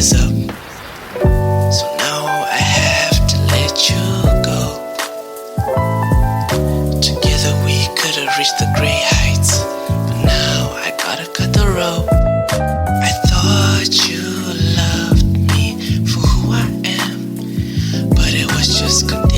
is up. So now I have to let you go. Together we could have reached the great heights, but now I gotta cut the rope. I thought you loved me for who I am, but it was just conditional.